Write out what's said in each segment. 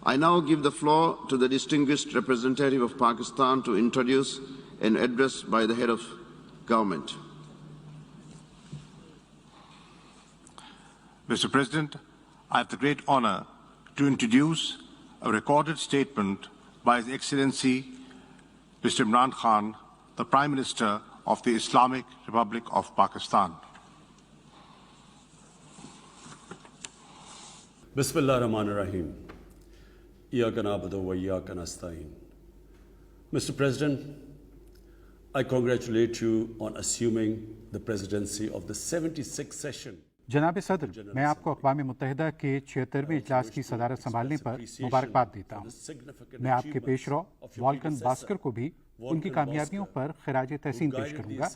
I now give the floor to the distinguished representative of Pakistan to introduce an address by the head of government. Mr. President, I have the great honor to introduce a recorded statement by His Excellency Mr. Imran Khan, the Prime Minister of the Islamic Republic of Pakistan. Bismillah ar-Rahman ar-Rahim. Iyyaka na'budu wa iyyaka nasta'in. Mr. President, I congratulate you on assuming the presidency of the 76th session. जनाब सदर, मैं आपको अक़वाम मुत्तहिदा के 76वें इजलास की सदारत संभालने पर मुबारकबाद देता हूँ। मैं आपके पेशरो वॉल्कन बास्कर को भी उनकी कामयाबियों पर खिराज तहसीन पेश करूँगा,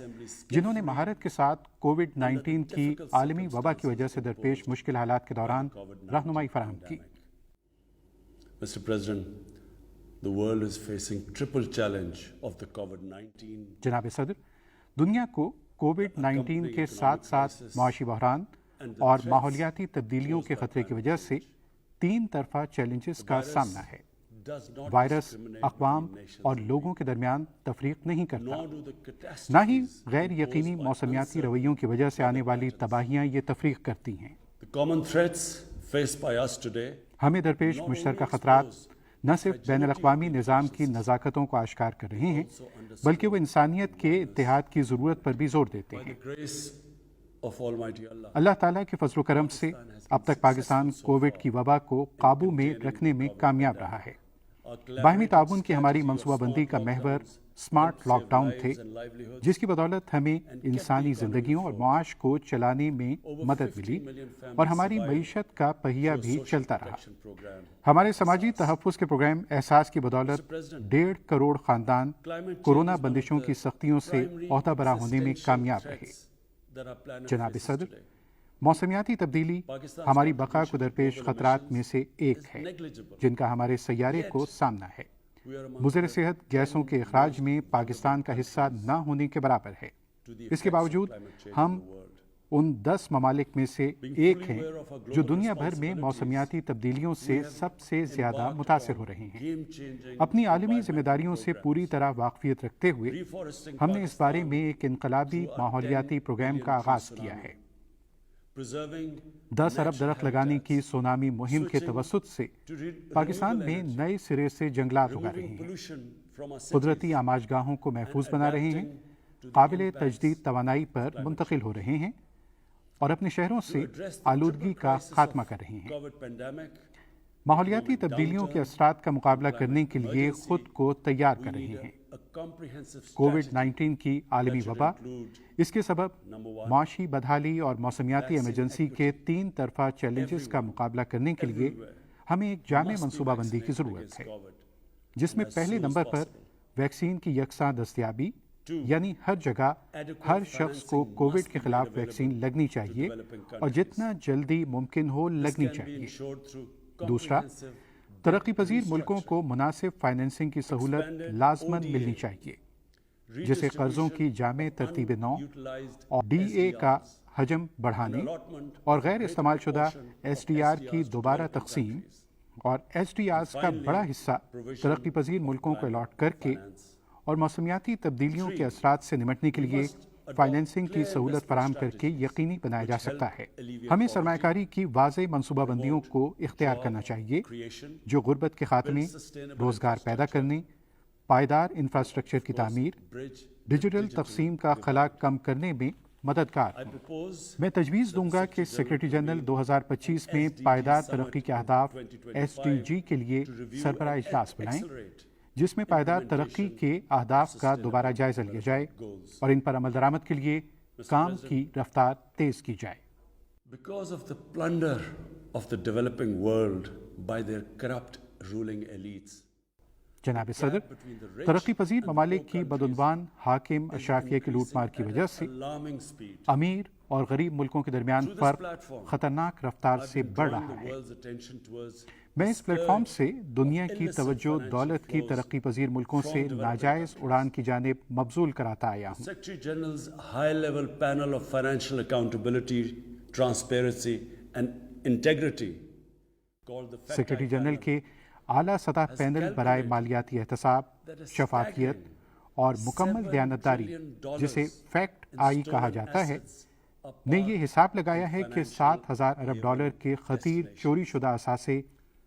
जिन्होंने महारत के साथ कोविड-19 की आलमी वबा की वजह से दरपेश मुश्किल हालात के दौरान रहनुमाई फराहम की। Mr. President, the world is facing triple challenge of the COVID-19. जनाब सदर, दुनिया को कोविड-19 के साथ साथ माशी बहरान और माहौलियाती तब्दीलियों के खतरे की वजह से तीन तरफा चैलेंजेस का सामना है। वायरस अक़वाम और लोगों के दरमियान तफरीक नहीं करता, न ही गैर यकीनी मौसमियाती रवैयों की वजह से आने वाली तबाहियाँ ये तफरीक करती हैं। हमें दरपेश मुश्तरका ख़तरात न सिर्फ बैनुल अक़वामी निज़ाम की नज़ाकतों को आश्कार कर रहे हैं, बल्कि वो इंसानियत के इत्तेहाद की ज़रूरत पर भी जोर देते हैं। अल्लाह ताला के फजल करम से अब तक पाकिस्तान कोविड की वबा को काबू में रखने में कामयाब रहा है। बाहमी ताउन की हमारी मनसूबाबंदी का महवर स्मार्ट लॉकडाउन थे, जिसकी बदौलत हमें इंसानी ज़िंदगियों और मुआश को चलाने में मदद मिली और हमारी मईशत का पहिया भी चलता रहा। हमारे समाजी तहफ़्फ़ुज़ के प्रोग्राम एहसास की बदौलत 1.5 करोड़ ख़ानदान कोरोना बंदिशों की सख्तियों से ओहदा बरा होने में कामयाब रहे। जनाब सदर, मौसमियाती तब्दीली हमारी बका को दरपेश खतरात में से एक है, जिनका हमारे सैयारे को सामना है। मुज़र सेहत गैसों के अखराज में पाकिस्तान का हिस्सा न होने के बराबर है। इसके बावजूद हम उन 10 ममालिक में से एक हैं जो दुनिया भर में मौसमियाती तब्दीलियों से सबसे ज़्यादा मुतासिर हो रहे हैं। अपनी आलमी जिम्मेदारियों से पूरी तरह वाकफियत रखते हुए हमने इस बारे में एक इनकलाबी माहौलियाती प्रोग्राम का आगाज़ किया है। 10 अरब दरख्त लगाने की सोनामी मुहिम के तवस्सुत से पाकिस्तान में नए सिरे से जंगलात उगा रहे हैं, कुदरती आमाजगाहों को महफूज बना रहे हैं, काबिल तजदीद तवानाई पर मुंतकिल हो रहे हैं और अपने शहरों से आलूदगी का खात्मा कर रहे हैं। माहौलियाती तब्दीलियों के असरात का मुकाबला करने के लिए खुद को तैयार कर रहे हैं। कोविड-19 की आलमी वबा, इसके सबब माशी बदहाली और मौसमियाती एमरजेंसी के तीन तरफा चैलेंजेस का मुकाबला करने के लिए हमें एक जामे मनसूबाबंदी की ज़रूरत है, जिसमें पहले नंबर पर वैक्सीन की यकसां दस्तयाबी, यानी हर जगह हर शख्स को कोविड के खिलाफ वैक्सीन लगनी चाहिए और जितना जल्दी मुमकिन हो लगनी चाहिए। दूसरा, तरक्की पजीर मुल्कों को मुनासिब फाइनेंसिंग की सहूलत लाजमन मिलनी चाहिए, जिसे कर्जों की जामे तरतीब नौ और DA का हजम बढ़ाने और गैर इस्तेमाल शुदा SDR की दोबारा तकसीम और SDRs का बड़ा हिस्सा तरक्की पजीर मुल्कों को अलॉट करके और मौसमियाती तब्दीलियों के असरात से निमटने के लिए फाइनेंसिंग की सहूलत फराहम करके यकीनी बनाया जा सकता है। हमें सरमायाकारी की वाज़ेह मनसूबाबंदियों को इख्तियार करना चाहिए, जो गुर्बत के खात्मे, रोज़गार पैदा करने, पायदार इंफ्रास्ट्रक्चर की तामीर, डिजिटल तकसीम का खला कम करने में मददगार हों। मैं तजवीज़ दूंगा कि सेक्रेटरी जनरल 2025 में पायदार तरक्की के अहदाफ SDG के लिए सरबराह इजलास बुलाएं, जिसमें पायदार तरक्की के अहदाफ का दोबारा जायजा लिया जाए और इन पर अमल दरामद के लिए काम की रफ्तार तेज की जाए। Because of the plunder of the developing world by their corrupt ruling elites, जनाब सदर, तरक्की पजीर ममालिक की बदउनवान हाकिम अशराफिया की लूटमार की वजह से अमीर और गरीब मुल्कों के दरमियान फर्क खतरनाक रफ्तार से बढ़ रहा है। मैं इस प्लेटफॉर्म से दुनिया की तवज्जो दौलत की तरक्की पजीर मुल्कों से नाजायज उड़ान की जानिब मबजूल कराता आया हूँ। Secretary General's high-level panel of financial accountability, transparency and integrity, secretary general के اعلیٰ سطح پینل برائے مالیاتی احتساب، شفافیت اور مکمل دیانتداری جسے فیکٹ آئی کہا جاتا ہے نے یہ حساب لگایا ہے کہ 7,000 ارب ڈالر کے خطیر چوری شدہ اثاثے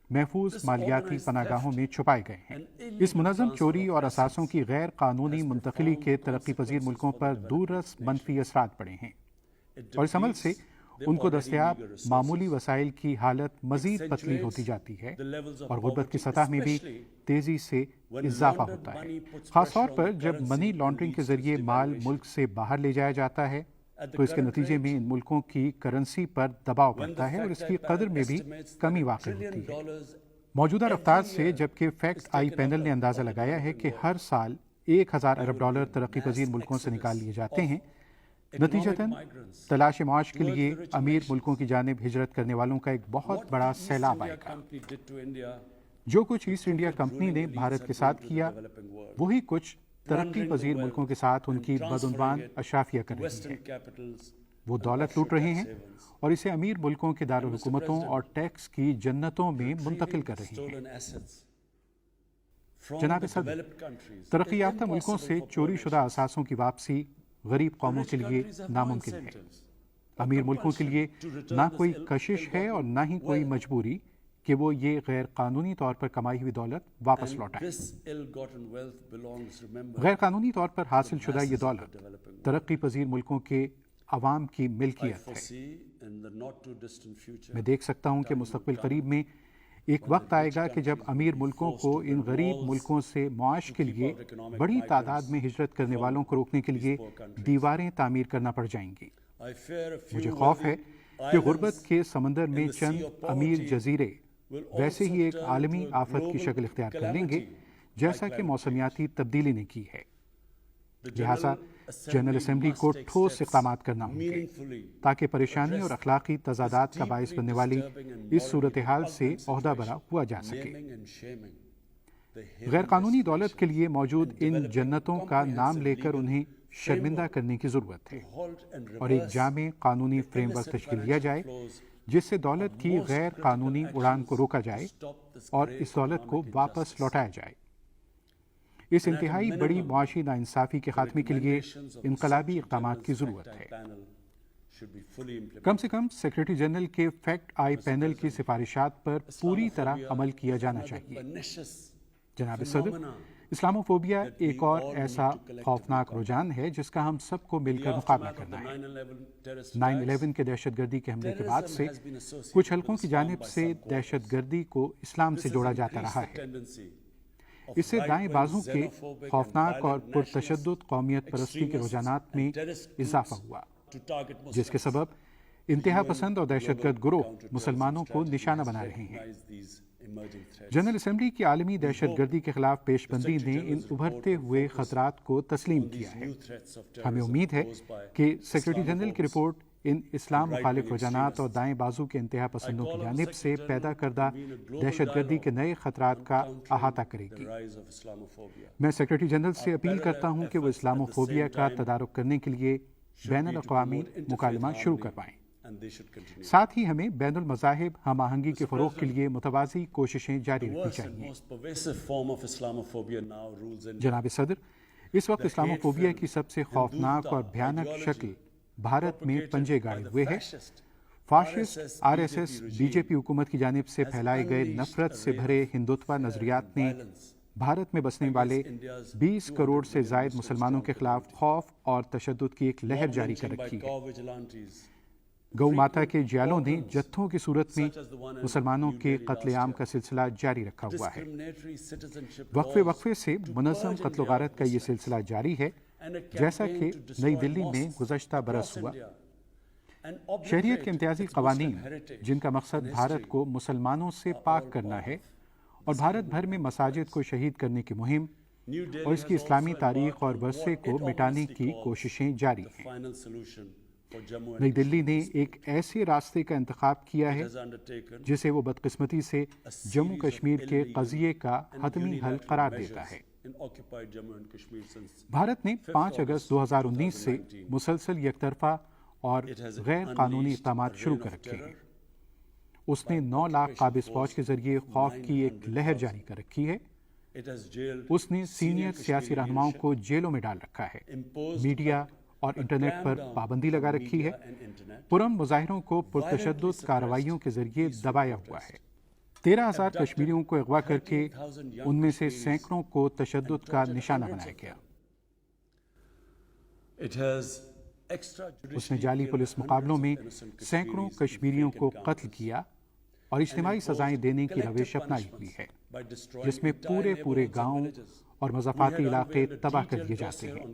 محفوظ مالیاتی پناہ گاہوں میں چھپائے گئے ہیں۔ اس منظم چوری اور اثاثوں کی غیر قانونی منتقلی کے ترقی پذیر ملکوں پر دوررس منفی اثرات پڑے ہیں اور اس عمل سے ان کو دستیاب معمولی وسائل کی حالت مزید پتلی ہوتی جاتی ہے اور غربت کی سطح میں بھی تیزی سے اضافہ ہوتا ہے، خاص طور پر جب منی لانڈرنگ کے ذریعے مال ملک سے باہر لے جایا جاتا ہے تو اس کے نتیجے میں ان ملکوں کی کرنسی پر دباؤ پڑتا ہے اور اس کی قدر میں بھی کمی واقع ہوتی ہے۔ موجودہ رفتار سے جبکہ فیکٹ آئی پینل نے اندازہ لگایا ہے کہ ہر سال 1,000 ارب ڈالر ترقی پذیر ملکوں سے نکال لیے جاتے ہیں، نتیجتاً تلاش معاش کے لیے امیر ملکوں کی جانب ہجرت کرنے والوں کا ایک بہت بڑا سیلاب آئے گا۔ جو کچھ ایسٹ انڈیا کمپنی نے بھارت کے ساتھ کیا وہی کچھ ترقی پذیر ملکوں کے ساتھ ان کی بدعنوان اشرافیہ کر رہی ہے۔ وہ دولت لوٹ رہے ہیں اور اسے امیر ملکوں کے دارالحکومتوں اور ٹیکس کی جنتوں میں منتقل کر رہے ہیں۔ جناب صدر، ترقی یافتہ ملکوں سے چوری شدہ اثاثوں کی واپسی غریب قوموں کے لیے ناممکن ہے۔ امیر ملکوں کے لیے نہ کوئی کشش ہے اور نہ ہی کوئی مجبوری کہ وہ یہ غیر قانونی طور پر کمائی ہوئی دولت واپس لوٹائیں۔ غیر قانونی طور پر حاصل شدہ یہ دولت ترقی پذیر ملکوں کے عوام کی ملکیت ہے۔ میں دیکھ سکتا ہوں کہ مستقبل قریب میں ایک وقت آئے گا کہ جب امیر ملکوں کو ان غریب ملکوں سے معاش کے لیے بڑی تعداد میں ہجرت کرنے والوں کو روکنے کے لیے دیواریں تعمیر کرنا پڑ جائیں گی۔ مجھے خوف ہے کہ غربت کے سمندر میں چند امیر جزیرے ویسے ہی ایک عالمی آفت کی شکل اختیار کر لیں گے جیسا کہ موسمیاتی تبدیلی نے کی ہے۔ لہٰذا جنرل اسمبلی کو ٹھوس اقدامات کرنا ہوں گے تاکہ پریشانی اور اخلاقی تضادات کا باعث بننے والی اس صورتحال سے عہدہ برا ہوا جا سکے۔ غیر قانونی دولت کے لیے موجود ان جنتوں کا نام لے کر انہیں شرمندہ کرنے کی ضرورت ہے اور ایک جامع قانونی فریم ورک تشکیل دیا جائے جس سے دولت کی غیر قانونی اڑان کو روکا جائے اور اس دولت کو واپس لوٹایا جائے۔ اس انتہائی بڑی معاشی ناانصافی کے خاتمے کے لیے انقلابی اقدامات کی ضرورت ہے۔ کم سے کم سیکرٹری جنرل کے فیکٹ آئی پینل کی سفارشات پر پوری طرح عمل کیا جانا چاہیے۔ جناب صدر، اسلاموفوبیا ایک اور ایسا خوفناک رجحان ہے جس کا ہم سب کو مل کر مقابلہ کرنا ہے۔ 9/11 کے دہشت گردی کے حملے کے بعد سے کچھ حلقوں کی جانب سے دہشت گردی کو اسلام سے جوڑا جاتا رہا ہے۔ اس سے دائیں بازو کے خوفناک اور پرتشدد قومیت پرستی کے رجحانات میں اضافہ ہوا جس کے سبب انتہا پسند اور دہشت گرد گروہ مسلمانوں کو نشانہ بنا رہے ہیں۔ جنرل اسمبلی کی عالمی دہشت گردی کے خلاف پیش بندی نے ان ابھرتے ہوئے خطرات کو تسلیم کیا ہے۔ ہمیں امید ہے کہ سیکرٹری جنرل کی رپورٹ ان اسلام مخالف رجحانات اور دائیں بازو کے انتہا پسندوں کی جانب سے پیدا کردہ دہشت گردی کے نئے خطرات کا احاطہ کرے گی۔ میں سیکرٹری جنرل سے اپیل کرتا ہوں کہ وہ اسلاموفوبیا کا تدارک کرنے کے لیے بین الاقوامی مکالمہ شروع کروائیں۔ ساتھ ہی ہمیں بین المذاہب ہم آہنگی کے فروغ کے لیے متوازی کوششیں جاری رکھنی چاہیے۔ جناب صدر، اس وقت اسلاموفوبیا کی سب سے خوفناک اور بھیانک شکل بھارت میں پنجے گاڑے ہوئے ہے۔ فاشسٹ RSS BJP حکومت کی جانب سے پھیلائے گئے نفرت سے بھرے ہندوتوا نظریات نے بھارت میں بسنے والے 20 کروڑ سے زائد مسلمانوں کے خلاف خوف اور تشدد کی ایک لہر جاری کر رکھی ہے۔ گو ماتا کے جیالوں نے جتھوں کی صورت میں مسلمانوں کے قتل عام کا سلسلہ جاری رکھا ہوا ہے۔ وقفے سے منظم قتل و غارت کا یہ سلسلہ جاری ہے جیسا کہ نئی دلی میں گزشتہ برس ہوا۔ شہریت کے امتیازی قوانین جن کا مقصد بھارت کو مسلمانوں سے پاک کرنا ہے اور بھارت بھر میں مساجد کو شہید کرنے کی مہم اور اس کی اسلامی تاریخ اور ورثے کو مٹانے کی کوششیں جاری ہیں۔ نئی دلی نے ایک ایسے راستے کا انتخاب کیا ہے جسے وہ بدقسمتی سے جموں کشمیر کے قضیے کا حتمی حل قرار دیتا ہے۔ بھارت نے 5 اگست 2019 سے مسلسل یک طرفہ اور غیر قانونی اقدامات شروع کر رکھے ہیں उसने 9 लाख काबिज फौज के जरिए खौफ की एक लहर जारी कर रखी है। उसने सीनियर सियासी रहनुमाओं को जेलों में डाल रखा है, मीडिया और इंटरनेट पर पाबंदी लगा रखी है, पुरअमन मुजाहिरों को पुरतशद्दुद कार्रवाइयों के जरिए दबाया हुआ है। 13,000 कश्मीरियों को अगवा करके उनमें से सैकड़ों को तशद्दुद का निशाना बनाया गया। उसने जाली पुलिस मुकाबलों में सैकड़ों कश्मीरियों को कत्ल किया और इज्तिमाई सजाएं देने की रविश अपनाई हुई है, जिसमें पूरे गांव और मज़ाफ़ाती इलाके तबाह कर दिए जाते हैं।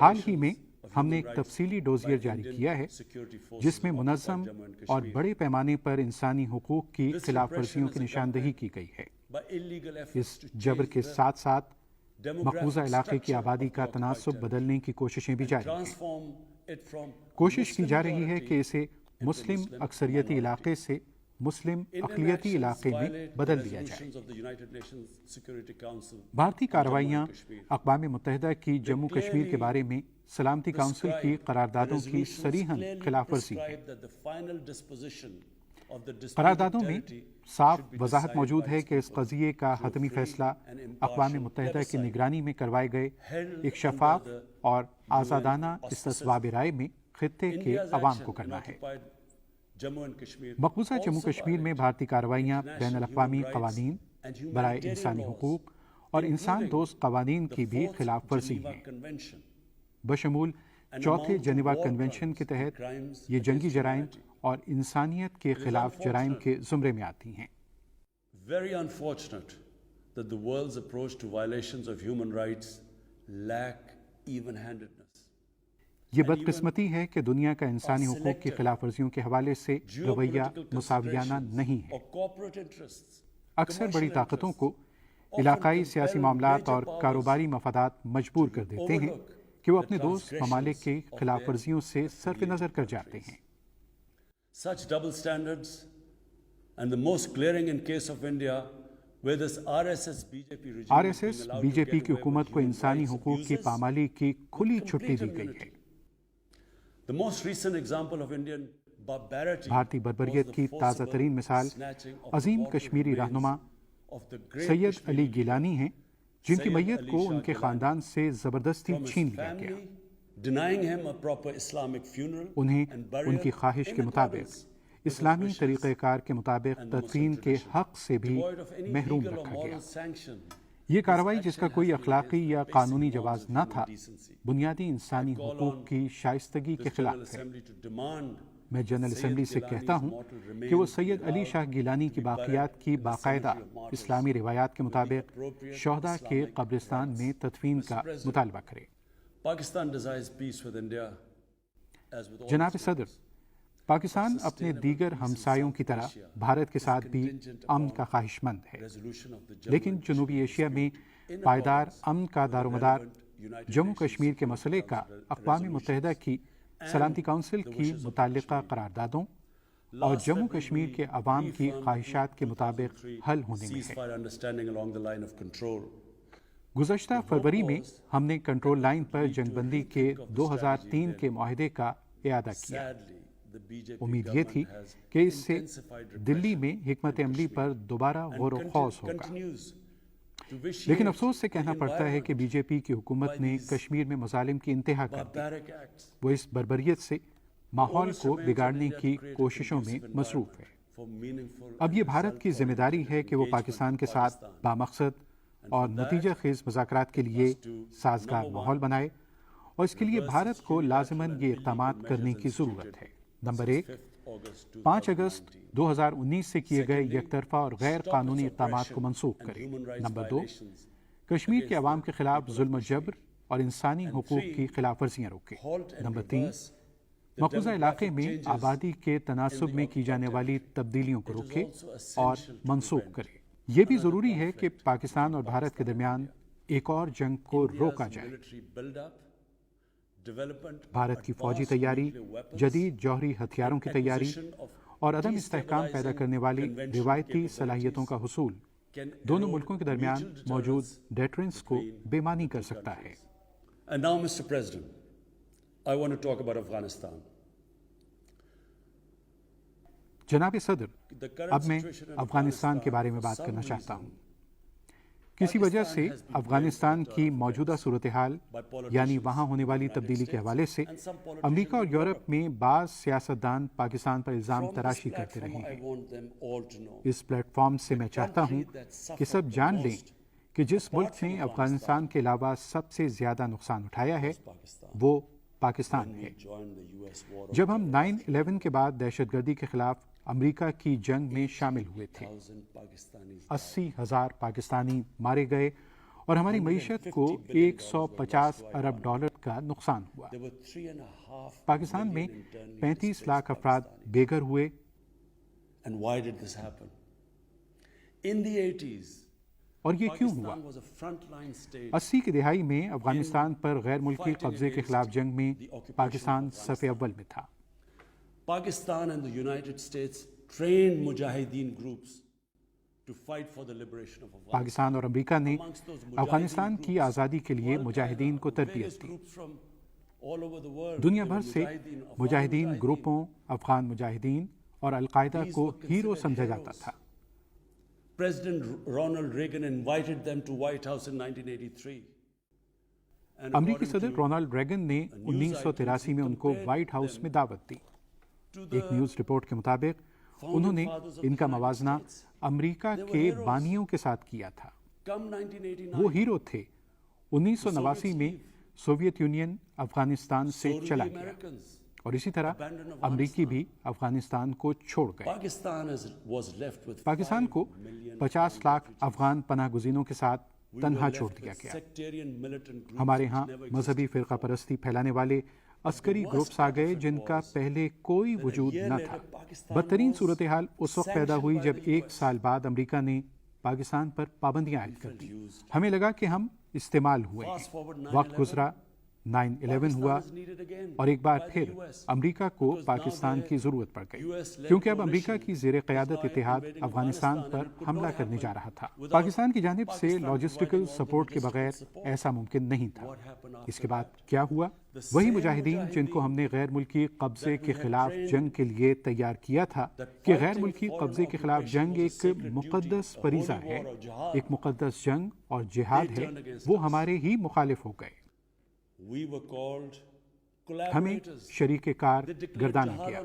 हाल ही में हमने एक तफसीली डोजियर जारी किया है जिसमें मुनज़्ज़म और बड़े पैमाने पर इंसानी हुकूक की खिलाफ वर्जियों की निशानदही की गई है। इस जबर के साथ साथ मकबूजा इलाके की आबादी का तनासुब बदलने की कोशिशें भी जारी हैं। कोशिश की जा रही है कि इसे मुस्लिम अक्सरियती इलाके से मुस्लिम अक़लियती इलाके में बदल दिया जाए। भारतीय कार्रवाइयाँ अक़वाम मुत्तहिदा की जम्मू कश्मीर के बारे में सलामती काउंसिल की करारदादों की सरीहन खिलाफ वर्जी है। करारदादों में साफ वजाहत मौजूद है कि इस क़ज़िये का हतमी फैसला अक़वाम मुत्तहिदा की निगरानी में करवाए गए एक शफ़ाफ़ और आज़ादाना इस्तिस्वाब राय में खित्ते के अवाम को करना है। मकबूजा जम्मू कश्मीर में भारतीय कार्रवाइयाँ बैनुल अक़वामी क़वानीन, बराए इंसानी हुकूक और इंसान दोस्त क़वानीन की भी खिलाफ वर्जी है। बशमूल चौथे जेनेवा कन्वेंशन के तहत ये जंगी जराइम और इंसानियत के खिलाफ जराइम के ज़ुमरे में आती हैं। Very unfortunate that the world's approach to violations of human rights lack even-handedness. ये बदकिस्मती है कि दुनिया का इंसानी हुकूक की खिलाफ वर्जियों के हवाले से रवैया मुसावियाना नहीं है। अक्सर बड़ी ताकतों को इलाकाई सियासी मामलात और कारोबारी मफादात मजबूर कर देते हैं कि वो अपने दोस्त ममालिक की खिलाफ वर्जियों से सरफ़ नज़र कर जाते हैं। Such double standards, and the most glaring in case of India, where this RSS-BJP regime RSS-BJP की हुकूमत को इंसानी हुकूक की पामाली की खुली छुट्टी दी गई है। The most recent example of Indian barbarity भारतीय बर्बरियत की ताज़ा तरीन मिसाल अजीम कश्मीरी रहनुमा सैयद अली गिलानी हैं, जिनकी मैयत को उनके ख़ानदान से ज़बरदस्ती छीन लिया गया। उन्हें उनकी ख्वाहिश के मुताबिक इस्लामी तरीक़ेकार के मुताबिक तदफीन के हक़ से भी महरूम रखा गया। ये कार्रवाई, जिसका कोई अखलाकी या कानूनी जवाज़ न था, बुनियादी इंसानी हुकूक की शाइस्तगी के खिलाफ है। मैं जनरल असम्बली से कहता हूँ कि वो सैयद अली शाह गिलानी की बाक़ियात की बाकायदा इस्लामी रिवायात के मुताबिक शोहदा के कब्रिस्तान में तदफीन का मुतालबा करे। जनाब सदर, पाकिस्तान अपने दीगर हमसायों की तरह भारत के साथ भी अमन का ख्वाहिशमंद है, लेकिन जनूबी एशिया में पायदार अमन का दारोमदार जम्मू कश्मीर के मसले का अक़वाम मुत्तहिदा की सलामती काउंसिल की मुताल्लिक़ा करारदादों और जम्मू कश्मीर के अवाम की ख्वाहिशात के मुताबिक हल होने में है। गुज़श्ता फरवरी में हमने कंट्रोल लाइन पर जंगबंदी के 2003 के मुआहदे का इआदा किया। उम्मीद ये थी कि इससे दिल्ली में हिकमत अमली पर दोबारा गौर व खौस होगा, लेकिन अफसोस से कहना पड़ता है कि बीजेपी की हुकूमत ने कश्मीर में मज़ालिम की इंतहा कर दी। वो इस बर्बरियत से माहौल को बिगाड़ने की कोशिशों में मसरूफ़ है। अब ये भारत की जिम्मेदारी है कि वो पाकिस्तान के साथ बामकसद और नतीजा खेज मुज़ाकरात के लिए साजगार माहौल बनाए, और इसके लिए भारत को लाज़िमन ये इक़दामात करने की ज़रूरत है। नंबर 1, 5 अगस्त 2019 से किए गए एकतरफा और गैर कानूनी इक़दामात को मनसूख करें। नंबर 2, कश्मीर के अवाम के खिलाफ जुल्म जबर और इंसानी हुकूक की खिलाफ वर्जियाँ रोकें। नंबर 3, मकबूजा इलाके में आबादी के तनासुब में की जाने वाली तब्दीलियों को रोके और मनसूख करे। ये भी ज़रूरी है कि पाकिस्तान और भारत के दरमियान एक और जंग को रोका जाए। भारत की फौजी तैयारी, जदीद जौहरी हथियारों की तैयारी और अदम इस्तेहकाम पैदा करने वाली रिवायती सलाहियतों का हुसूल दोनों मुल्कों के दरमियान मौजूद डेटरेंस को बेमानी कर सकता है। And now, Mr. President, I want to talk about Afghanistan. जनाब सदर, अब मैं अफगानिस्तान के बारे में बात करना चाहता हूँ। किसी वजह से अफगानिस्तान की मौजूदा सूरत हाल यानी वहाँ होने वाली तब्दीली के हवाले से अमेरिका और यूरोप में बाज़ सियासतदान पाकिस्तान पर इल्ज़ाम तराशी करते रहे हैं। इस प्लेटफॉर्म से मैं चाहता हूँ कि सब जान लें कि जिस मुल्क ने अफगानिस्तान के अलावा सबसे ज़्यादा नुकसान उठाया है वो पाकिस्तान है। जब हम 9/11 के बाद दहशतगर्दी के खिलाफ अमेरिका की जंग में शामिल हुए थे, 80,000 पाकिस्तानी मारे गए और हमारी मईशत को $150 अरब का नुकसान हुआ। पाकिस्तान में 35 लाख अफराद बेघर हुए। और ये क्यों हुआ? 80 की दिहाई में अफगानिस्तान पर गैर मुल्की कब्जे के खिलाफ जंग में पाकिस्तान सफ़े अव्वल में था। Pakistan and the United States trained mujahideen groups to fight for the liberation of Afghanistan. Pakistan और अमेरिका ने अफगानिस्तान की आज़ादी के लिए मुजाहिदीन को तरबियत दी। दुनिया भर से मुजाहिदीन ग्रुपों, अफगान मुजाहिदीन और अलकायदा को हीरो समझा जाता था। President Ronald Reagan invited them to White House in 1983. अमेरिकी सदर रोनाल्ड रेगन ने 1983 में उनको व्हाइट हाउस में दावत दी। एक न्यूज़ रिपोर्ट के मुताबिक उन्होंने इनका मवाजना अमेरिका के बानियों के साथ किया था। वो हीरो थे। 1989 में सोवियत यूनियन अफगानिस्तान से चला गया और इसी तरह अमेरिकी भी अफगानिस्तान को छोड़ गए। पाकिस्तान को 50 लाख अफगान पनाह गुज़ीनों के साथ तन्हा छोड़ दिया गया। हमारे यहाँ मजहबी फ़िरका परस्ती फैलाने वाले अस्करी ग्रुप्स आ गए जिनका पहले कोई वजूद न था। बदतरीन सूरत हाल उस वक्त पैदा हुई जब 1 साल बाद अमेरिका ने पाकिस्तान पर पाबंदियां आयद कर दी। हमें लगा कि हम इस्तेमाल हुए हैं। वक्त गुजरा, 9/11 हुआ और एक बार फिर अमेरिका को पाकिस्तान की ज़रूरत पड़ गई क्योंकि अब अमेरिका की ज़ेर क़यादत इत्तेहाद अफगानिस्तान पर हमला करने जा रहा था। पाकिस्तान की जानिब से लॉजिस्टिकल सपोर्ट के बगैर ऐसा मुमकिन नहीं था। इसके बाद क्या हुआ? वही मुजाहिदीन जिनको हमने गैर मुल्की कब्जे के खिलाफ जंग के लिए तैयार किया था कि गैर मुल्की कब्जे के खिलाफ जंग एक मुक़द्दस फरीज़ा है, एक मुक़द्दस जंग और जिहाद है, वो हमारे ही मुखालिफ हो गए। हमें शरीके कार गर्दाना गया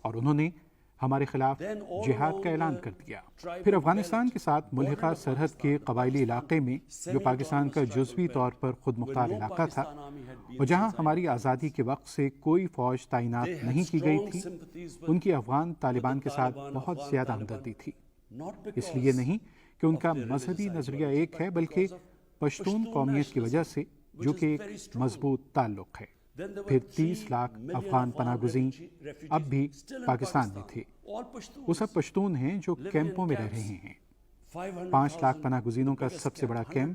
और उन्होंने हमारे खिलाफ जिहाद का ऐलान कर दिया। फिर अफगानिस्तान के साथ मुल्हिका सरहद के कबायली इलाके में जो पाकिस्तान का जुज़वी तौर पर खुद मुख्तार इलाका था और जहां हमारी आज़ादी के वक्त से कोई फ़ौज तैनात नहीं की गई थी, उनकी अफगान तालिबान के साथ बहुत ज़्यादा हमदर्दी थी। इसलिए नहीं कि उनका मजहबी नज़रिया एक है, बल्कि पश्तून कौमियत की वजह से जो कि एक मजबूत ताल्लुक है। फिर 30 लाख अफगान पनाहगुज़ीन अब भी पाकिस्तान में थे। वो सब पश्तून हैं जो कैंपों में रह रहे हैं। 5 लाख पनाहगुज़ीनों का सबसे बड़ा कैंप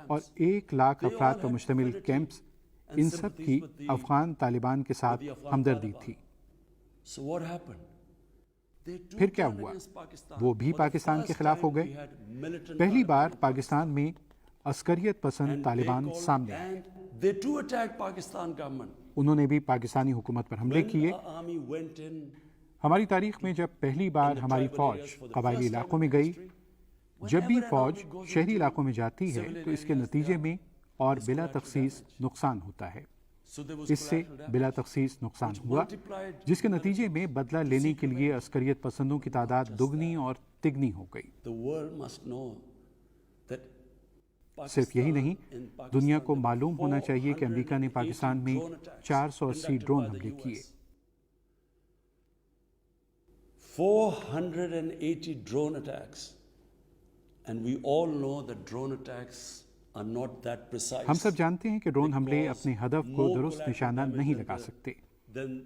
और 1 लाख अफराद पर मुश्तमिल कैंप्स, इन सब की अफगान तालिबान के साथ हमदर्दी थी। फिर क्या हुआ? वो भी पाकिस्तान के खिलाफ हो गए। पहली बार पाकिस्तान में अस्करियत पसंद तालिबान सामने आए। उन्होंने भी पाकिस्तानी हुकूमत पर हमले किए। हमारी तारीख में जब पहली बार हमारी फौज कबायली इलाकों में गई, जब भी फौज शहरी इलाकों में जाती है तो इसके नतीजे में और बिला तखसीस नुकसान होता है। इससे बिला तखसीस नुकसान हुआ जिसके नतीजे में बदला लेने के लिए अस्करियत पसंदों की तादाद दुगनी और तिगनी हो गई। सिर्फ यही नहीं, दुनिया को मालूम होना चाहिए कि अमेरिका ने पाकिस्तान में 480 ड्रोन हमले किए। 480 drone attacks, and we all know that drone attacks are not that precise. हम सब जानते हैं कि ड्रोन हमले अपने हदफ को दुरुस्त निशाना नहीं लगा सकते।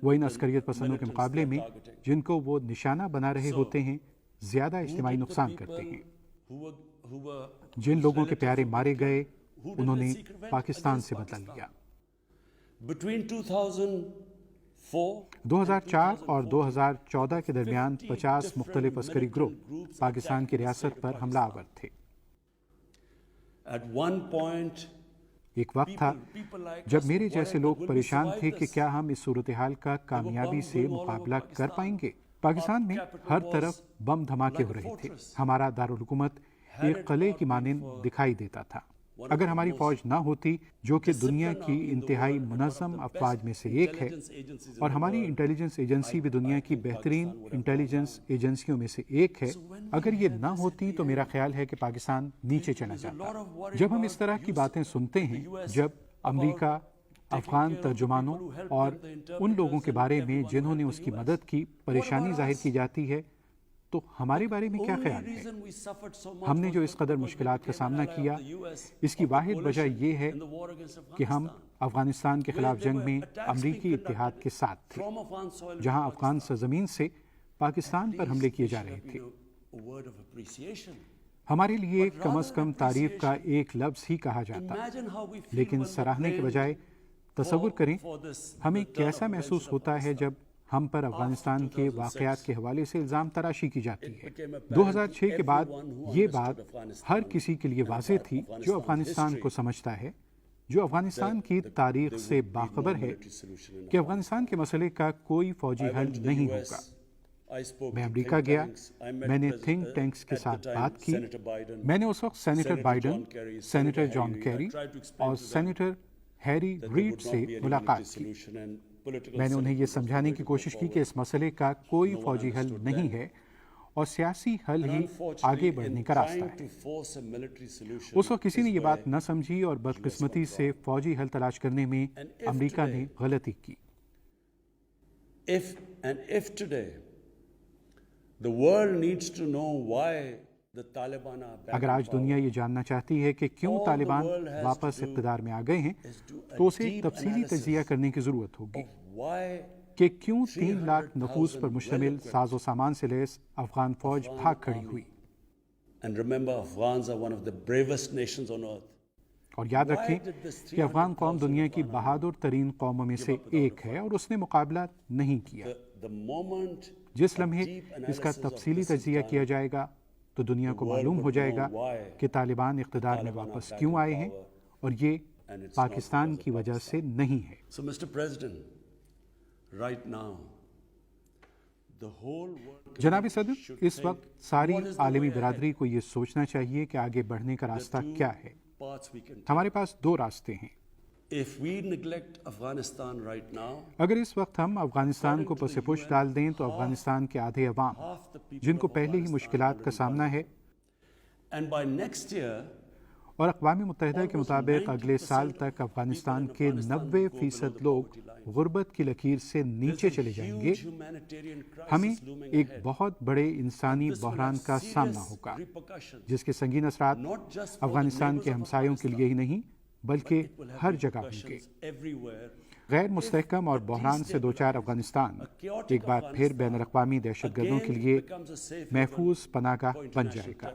वो इन अस्करियत पसंदों के मुकाबले में जिनको वो निशाना बना रहे होते हैं ज्यादा इज्तिमाई नुकसान करते हैं। जिन लोगों के प्यारे मारे गए उन्होंने पाकिस्तान से बदला लिया। 2004 और 2014 के दरमियान 50 मुख्तलिफ अस्करी ग्रुप पाकिस्तान की रियासत पर हमलावर थे। एक वक्त था जब मेरे जैसे लोग परेशान थे कि क्या हम इस सूरत हाल का कामयाबी से मुकाबला कर पाएंगे। पाकिस्तान में हर तरफ बम धमाके हो रहे थे। हमारा दारुल हुकूमत एक किले की मानिंद दिखाई देता था। अगर हमारी फौज न होती, जो कि दुनिया की इंतहाई मुनज़्ज़म अफवाज में से एक है, और हमारी इंटेलिजेंस एजेंसी भी दुनिया की बेहतरीन इंटेलिजेंस एजेंसियों में से एक है, अगर ये न होती तो मेरा ख्याल है कि पाकिस्तान नीचे चला जाता। जब हम इस तरह की बातें सुनते हैं, जब अमेरिका अफगान तर्जुमानों और उन लोगों के बारे में जिन्होंने उसकी मदद की परेशानी जाहिर की जाती है, तो हमारे बारे में क्या ख्याल है? हमने जो इस कदर मुश्किलात का सामना किया, इसकी वाहिद वजह यह है कि हम अफगानिस्तान के खिलाफ जंग में अमरीकी इत्तेहाद के साथ थे, जहां अफगान सरजमीन से पाकिस्तान पर हमले किए जा रहे थे। हमारे लिए कम अज कम तारीफ का एक लफ्ज ही कहा जाता, लेकिन सराहने के बजाय तसव्वुर करें हमें कैसा महसूस होता है जब हम पर अफगानिस्तान के वाक़यात के हवाले से इल्ज़ाम तराशी की जाती है। 2006 के बाद ये बात हर किसी के लिए वाज़ेह थी जो अफगानिस्तान को समझता है, जो अफगानिस्तान की तारीख से बाखबर है, कि अफगानिस्तान के मसले का कोई फौजी हल नहीं होगा। मैं अमेरिका गया, मैंने थिंक टैंक्स के साथ बात की, मैंने उस वक्त senator Biden, senator John Kerry और सेनेटर हैरी रीड से मुलाकात की। मैंने उन्हें यह समझाने की कोशिश की कि इस मसले का कोई फौजी हल नहीं है और सियासी हल ही आगे बढ़ने का रास्ता है। उस वक्त किसी ने ये बात न समझी और बदकिस्मती से फौजी हल तलाश करने में अमेरिका ने गलती की। If today the world needs to know why the Taliban are back, अगर आज दुनिया ये जानना चाहती है कि क्यों तालिबान वापस इक़्तिदार में आ गए हैं, तो उसे एक तफसीली तज्ज़िया करने की ज़रूरत होगी कि क्यों 3 लाख नफूस पर मुश्तमिल साजो सामान से लैस अफगान फौज भाग खड़ी हुई। And remember, Afghans are one of the bravest nations on earth. और याद रखें कि अफगान कौम दुनिया की बहादुर तरीन कौमों में से एक है और उसने मुकाबला नहीं किया। जिस लम्हे इसका तफसीली तज्ज़िया किया जाएगा तो दुनिया को मालूम हो जाएगा कि तालिबान इक़्तिदार में वापस क्यों आए हैं, और ये पाकिस्तान की वजह से नहीं है। So, Mr. President, right now, the whole world जनाब सदर, इस वक्त सारी आलमी बिरादरी को ये सोचना चाहिए कि आगे बढ़ने का रास्ता क्या है। हमारे पास 2 रास्ते हैं। If we neglect Afghanistan right now, अगर इस वक्त हम अफगानिस्तान को पसेपुश डाल दें तो अफगानिस्तान के आधे अवाम, जिनको पहले ही मुश्किलात का सामना है, and by next year, और अक़वाम मुत्तहिदा के मुताबिक अगले साल तक अफगानिस्तान के 90% लोग गुर्बत की लकीर से नीचे चले जाएंगे, हमें एक बहुत बड़े इंसानी बहरान का सामना होगा, जिसके संगीन असरात अफगानिस्तान के हमसायों के लिए ही नहीं बल्कि हर जगह होंगे। गैर मुस्तहकम और बहरान से दो चार अफगानिस्तान एक बार फिर बैनुल अक़वामी दहशतगर्दों के लिए महफूज पनाहगाह बन जाएगा।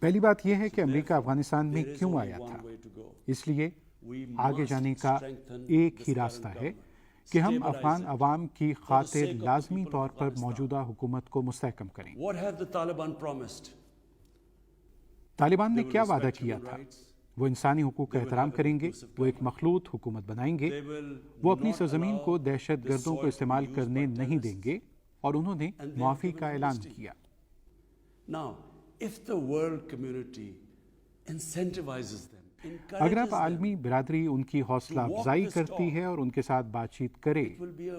पहली बात यह है कि अमेरिका अफगानिस्तान में क्यों आया था। इसलिए आगे जाने का एक ही रास्ता है कि हम अफगान अवाम की खातिर लाजमी तौर पर मौजूदा हुकूमत को मुस्तहकम करें। तालिबान ने क्या वादा किया था? वो इंसानी हुकूक का एहतराम करेंगे, वो एक मखलूत हुकूमत बनाएंगे, वो अपनी सरजमीन को दहशत गर्दों को इस्तेमाल करने नहीं देंगे, और उन्होंने मुआफ़ी का ऐलान किया। अगर आप आलमी बिरादरी उनकी हौसला अफजाई करती है और उनके साथ बातचीत करे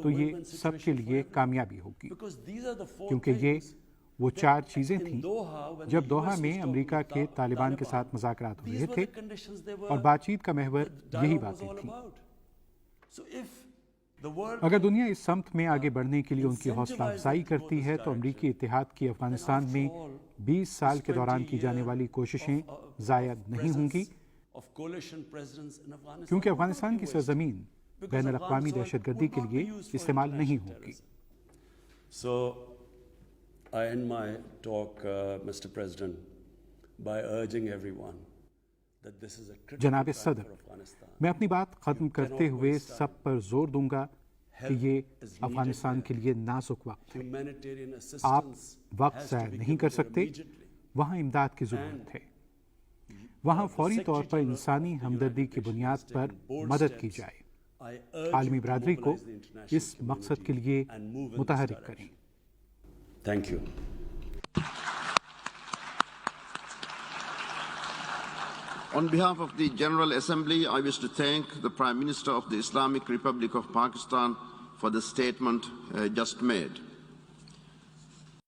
तो ये सबके लिए कामयाबी होगी, क्योंकि ये वो 4 चीजें थीं जब दोहा में अमेरिका के तालिबान के साथ मुज़ाकरात हो रहे थे और बातचीत का महवर यही बातें थीं। अगर दुनिया इस समत में आगे बढ़ने के लिए उनकी हौसला अफजाई करती है तो अमरीकी इत्तेहाद की अफगानिस्तान में 20 साल के दौरान की जाने वाली कोशिशें ज़ाया नहीं होंगी, क्योंकि अफगानिस्तान की सरजमीन बैनुल अक़वामी दहशतगर्दी के लिए इस्तेमाल नहीं होगी। I end my talk, Mr. President, by urging everyone that this is a critical जनाब time सदर, for Afghanistan. मैं अपनी बात ख़त्म करते हुए सब पर जोर दूंगा कि ये अफगानिस्तान के लिए नाजुक वक्त है। आप वक्त ज़ाया नहीं कर सकते। वहाँ इमदाद की ज़रूरत है। वहाँ फौरी तौर पर इंसानी हमदर्दी की बुनियाद पर मदद की जाए। عالمی برادری کو اس مقصد کے لیے متحرک کریں۔ Thank you. On behalf of the General Assembly, I wish to thank the Prime Minister of the Islamic Republic of Pakistan for the statement just made.